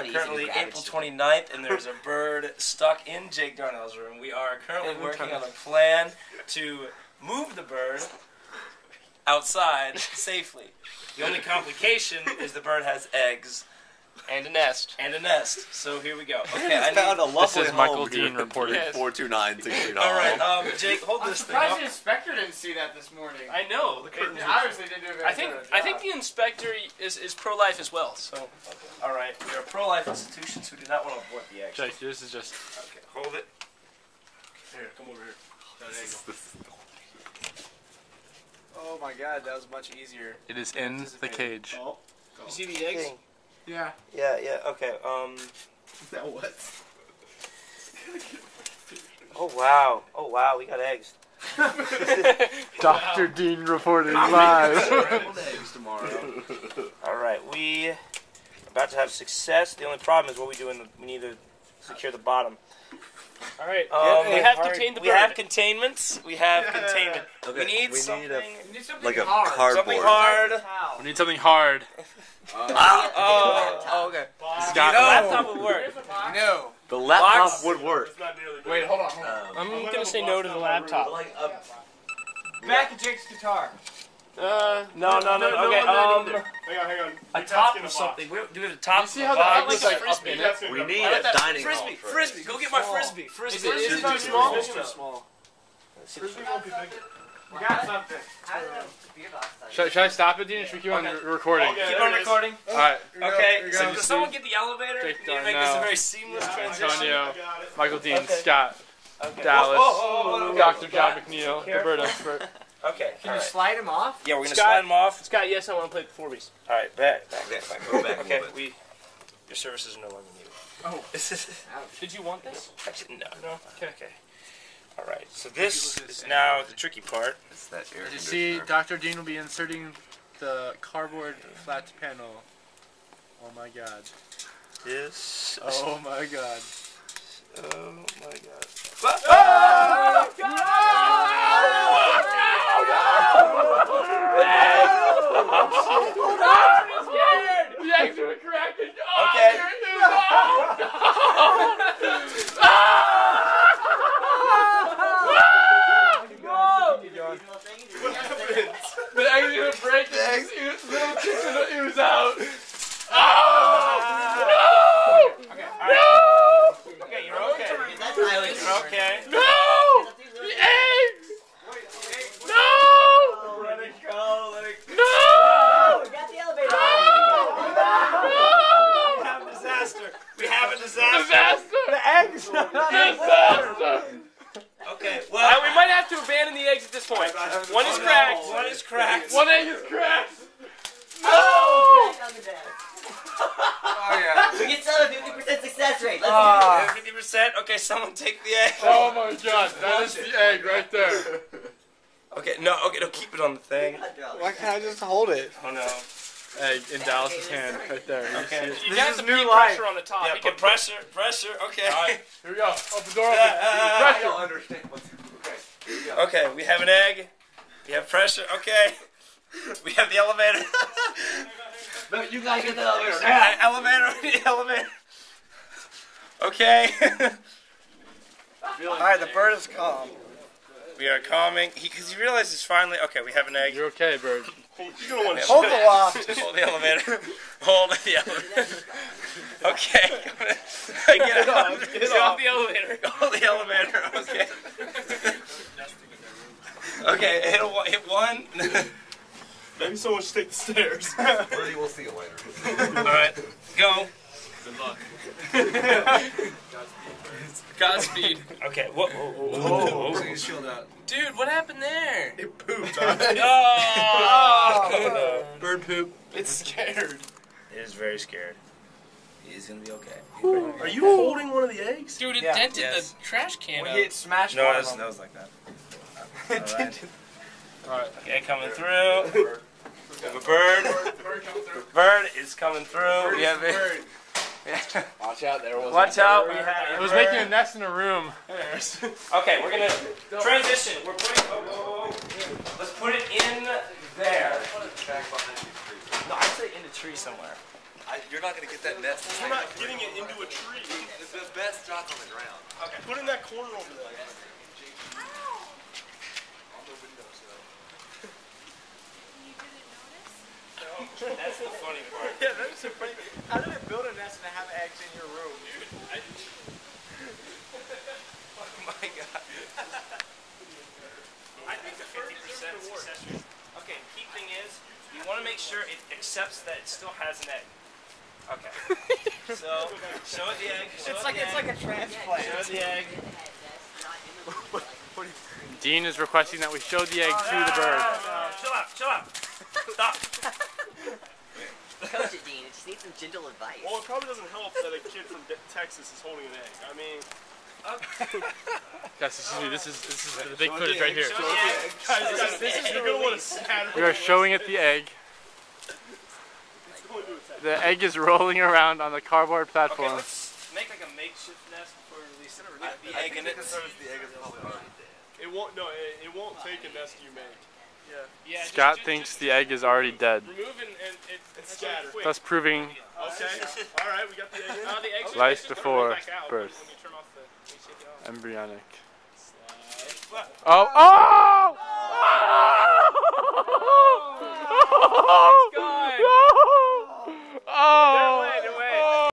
are currently April 29th, and there's a bird stuck in Jake Darnell's room. We are currently working on a plan to move the bird outside safely. The only complication is the bird has eggs. And a nest. And a nest. So here we go. Okay, I found a lovely This is Michael Dean reporting. 429-639. All right, Jake, hold this thing up. I'm surprised the inspector didn't see that this morning. I know. The curtains obviously didn't do a very good job. I think the inspector is pro-life as well. So. Okay. All right, we are pro-life institutions who do not want to abort the eggs. Jake, this is just. Okay, hold it. Here, come over here. Oh my God, that was much easier. It is in the cage. Oh. You see the eggs? Yeah. Yeah, okay, That what? Oh wow, we got eggs. Dr. Dean reporting live. eggs tomorrow. Alright, we are about to have success. The only problem is what we do we need to secure the bottom. Alright, we have contained the bird. We have containment. We have containment. Okay, we need something. Like a hard. cardboard. Something hard. We need something hard. Oh, okay. The laptop would work. No. The laptop Box. would work. Wait, hold on. I'm gonna say no to the laptop. Back to Jake's guitar. No. Okay, Hang on. a top of something. Do we have a top? You see how the box? egg was like up in it? We need a dining hall. Frisbee. Go get my frisbee. Is it too small? It's too small. Frisbee won't be big. We got something. Should I stop it, Dean? Or should we keep on recording? Keep on recording. Alright. Okay, so Did you does someone see? get the elevator? Jake We need to make this a Darnell. very seamless transition. Antonio, Michael Dean, Okay. Scott, Okay. Dallas, Okay. Dr. John McNeil, the bird expert. Okay. Can you slide him off? Yeah, we're gonna Scott? slide them off. Scott, yes, I want to play the Forbies. All right, back. Go back. Okay, your services are no longer needed. Oh. Did you want this? Actually, no. Okay. All right, so this is now the tricky part. It's that air Did you see conditioner. Dr. Dean will be inserting the cardboard flat panel. Oh my god. This. Oh my god. Oh my god. The eggs are cracking. Okay. The eggs are gonna break. The little chicks are gonna ooze out. Oh! Okay, you're okay. You're okay. No! The eggs! No! Let it go. No! We got the elevator. No! We have a disaster. We have a disaster. Disaster! The eggs. Disaster! Okay, well, we might have to abandon the eggs at this point. One is cracked. One is cracked. One egg is cracked! No! Oh, yeah. we get still a 50% success rate. Let's Yeah, 50%. Okay, someone take the egg. Oh my god, that is the egg right there. Okay, no, keep it on the thing. Why can't I just hold it? Oh no. Egg in Dallas's hand right there. You Okay. see it? You This got is the new peak life. pressure on the top. Yeah, You put can- pressure. Okay. Alright, here we go. Open the door open. I Pressure. don't understand what's Okay, we have an egg. We have pressure. Okay. We have the elevator. No, you gotta get the elevator. Elevator. We need elevator. Okay. Alright, the bird is calm. We are calming. Because he realizes finally. Okay, we have an egg. You're okay, bird. Hold the loft. Hold the elevator. Hold the elevator. Okay. Get off. Get off the elevator. Hold the elevator. Okay. Okay. Hit one. Maybe someone should take the stairs. Birdie, we'll see you later. All right. Go. Good luck. Godspeed. Okay. Whoa. Whoa. Please shield out. Dude, what happened there? It pooped. Oh. Bird poop. It's scared. It is very scared. He's gonna be okay. Are you holding one of the eggs? Dude, it Yeah. dented Yes. the trash can We up. get smashed. No, one it of them. was like that. Alright. Alright. Okay, coming through. We have a bird. Bird is coming through. We have a. Watch out, there was. Watch out. We have. It was making a nest in a room. Okay, we're gonna transition. We're putting. Whoa. Let's put it in there. No, I'd say in the tree somewhere. You're not gonna get that nest. You're not getting it into a tree. It's the best shot's on the ground. Okay. Put it in that corner over there. That's the funny part. Yeah, that's so funny. How do they build a nest and have eggs in your room? Oh my god. I think the 50% success rate. Okay, the key thing is, you want to make sure it accepts that it still has an egg. Okay. So, show it the egg. It's like a transplant. Show it the egg. Dean is requesting that we show the egg to the bird. Chill out, chill out. Stop. Coach it, Dean. It just needs some gentle advice. Well, it probably doesn't help that a kid from Texas is holding an egg. I mean, Guys, excuse me, this is the big footage right here. guys, this is you're gonna want to scatter. We are showing it the egg. The egg is rolling around on the cardboard Okay, platform. let's make like a makeshift nest before we release it. The I egg in think it. the egg is probably already dead. It won't. No, it won't take a nest you make. Yeah, Scott thinks the egg is already dead, Remove and It's scattered. quick. thus proving Okay. All right, we got the egg. The eggs are life just gonna before roll back out birth. When you turn off the, when you take it off. embryonic. Slide. Oh! Oh!